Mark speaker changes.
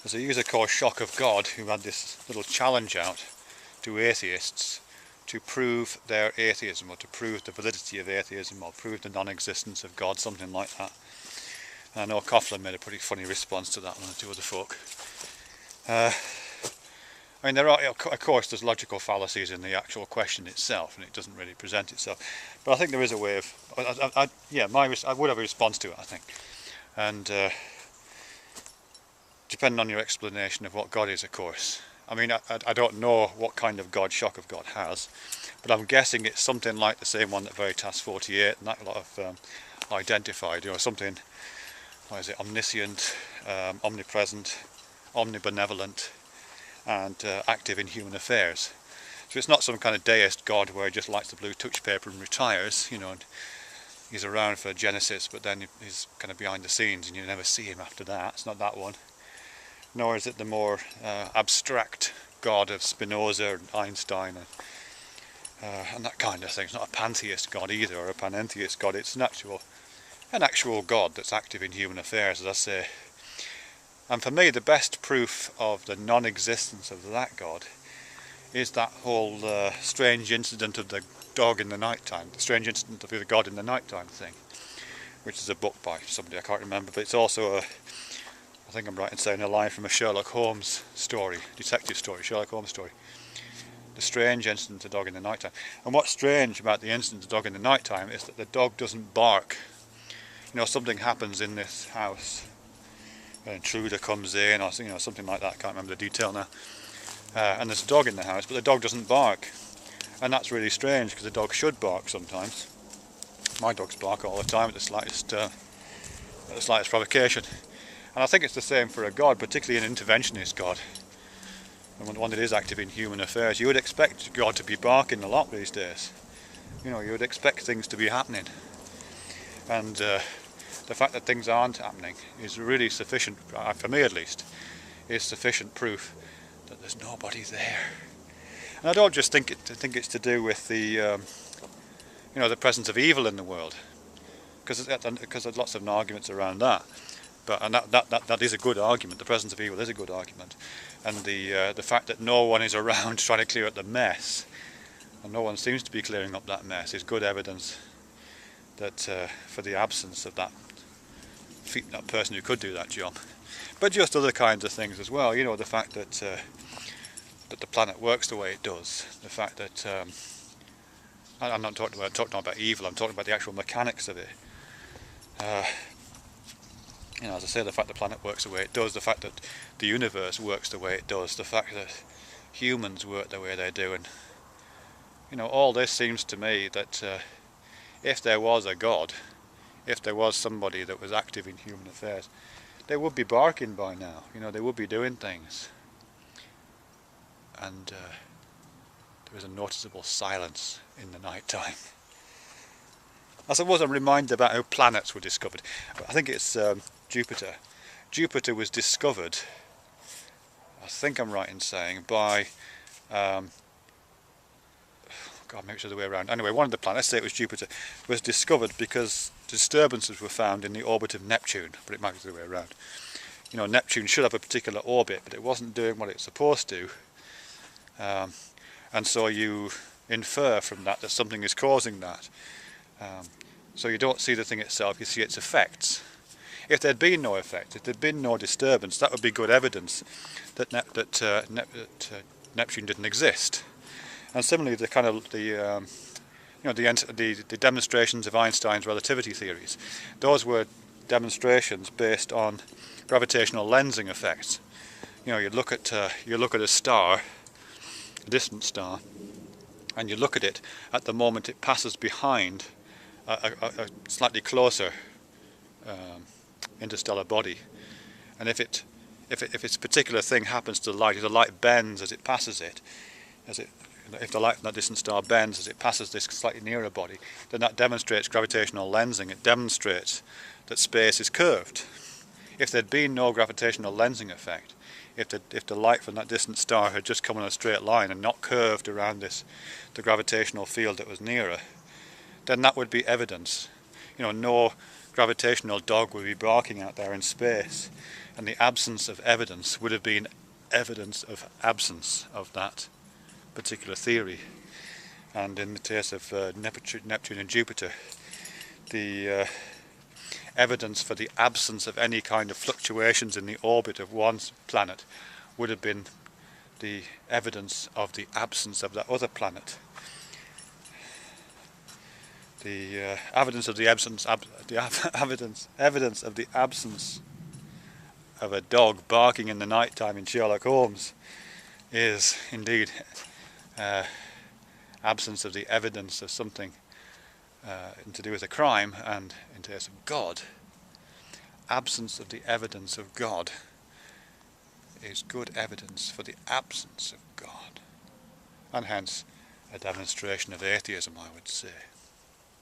Speaker 1: There's a user called Shock of God who had this little challenge out to atheists to prove their atheism, or to prove the validity of atheism, or prove the non-existence of God, something like that. And I know Coughlin made a pretty funny response to that one, and two other folk. I mean, there are, of course, there's logical fallacies in the actual question itself, and it doesn't really present itself. But I think there is a way of, I would have a response to it, I think. And depending on your explanation of what God is, of course. I mean, I don't know what kind of God Shock of God has, but I'm guessing it's something like the same one that Veritas 48 and that lot of identified, something, what is it, omniscient, omnipresent, omnibenevolent, and active in human affairs. So it's not some kind of deist God where he just lights the blue touch paper and retires, and he's around for Genesis, but then he's kind of behind the scenes and you never see him after that. It's not that one. Nor is it the more abstract God of Spinoza and Einstein and that kind of thing. It's not a pantheist God either, or a panentheist God. It's an actual God that's active in human affairs, as I say. And for me, the best proof of the non-existence of that God is that whole strange incident of the dog in the night time, the strange incident of the God in the night time thing, which is a book by somebody I can't remember, but it's also I think I'm right in saying, a line from a Sherlock Holmes story, detective story, Sherlock Holmes story. The strange incident of the dog in the night time. And what's strange about the incident of the dog in the night time is that the dog doesn't bark. Something happens in this house. An intruder comes in, or something like that. I can't remember the detail now. And there's a dog in the house, but the dog doesn't bark. And that's really strange, because the dog should bark sometimes. My dogs bark all the time at the slightest provocation. And I think it's the same for a God, particularly an interventionist God, and one that is active in human affairs. You would expect God to be barking a lot these days. You would expect things to be happening. And the fact that things aren't happening is really sufficient, for me at least, is sufficient proof that there's nobody there. And I don't just think it's to do with the the presence of evil in the world, because there's lots of arguments around that. And that is a good argument. The presence of evil is a good argument, and the fact that no one is around trying to clear up the mess, and no one seems to be clearing up that mess, is good evidence that for the absence of that person who could do that job. But just other kinds of things as well. The fact that that the planet works the way it does. The fact that I'm not talking about evil. I'm talking about the actual mechanics of it. As I say, the fact the planet works the way it does, the fact that the universe works the way it does, the fact that humans work the way they do, and all this seems to me that if there was a God, if there was somebody that was active in human affairs, they would be barking by now. They would be doing things, and there is a noticeable silence in the night time. I suppose I'm reminded about how planets were discovered. I think it's Jupiter. Jupiter was discovered, I think I'm right in saying, by maybe it's the other way around. Anyway, one of the planets, let's say it was Jupiter, was discovered because disturbances were found in the orbit of Neptune, but it might be the other way around. Neptune should have a particular orbit, but it wasn't doing what it's supposed to, and so you infer from that something is causing that. So you don't see the thing itself, you see its effects. If there'd been no effect, if there'd been no disturbance, that would be good evidence that Neptune didn't exist. And similarly, the demonstrations of Einstein's relativity theories, those were demonstrations based on gravitational lensing effects. You look at a star, a distant star, and you look at it at the moment it passes behind a slightly closer interstellar body, and if its particular thing happens to the light, if the light bends as it passes it, if the light from that distant star bends as it passes this slightly nearer body, then that demonstrates gravitational lensing. It demonstrates that space is curved. If there'd been no gravitational lensing effect, if the light from that distant star had just come in a straight line and not curved around the gravitational field that was nearer, then that would be evidence. No gravitational dog would be barking out there in space, and the absence of evidence would have been evidence of absence of that particular theory. And in the case of Neptune and Jupiter, the evidence for the absence of any kind of fluctuations in the orbit of one planet would have been the evidence of the absence of that other planet. The evidence of the absence of the absence of a dog barking in the night time in Sherlock Holmes is indeed absence of the evidence of something to do with a crime, and in terms of God, absence of the evidence of God is good evidence for the absence of God, and hence a demonstration of atheism, I would say.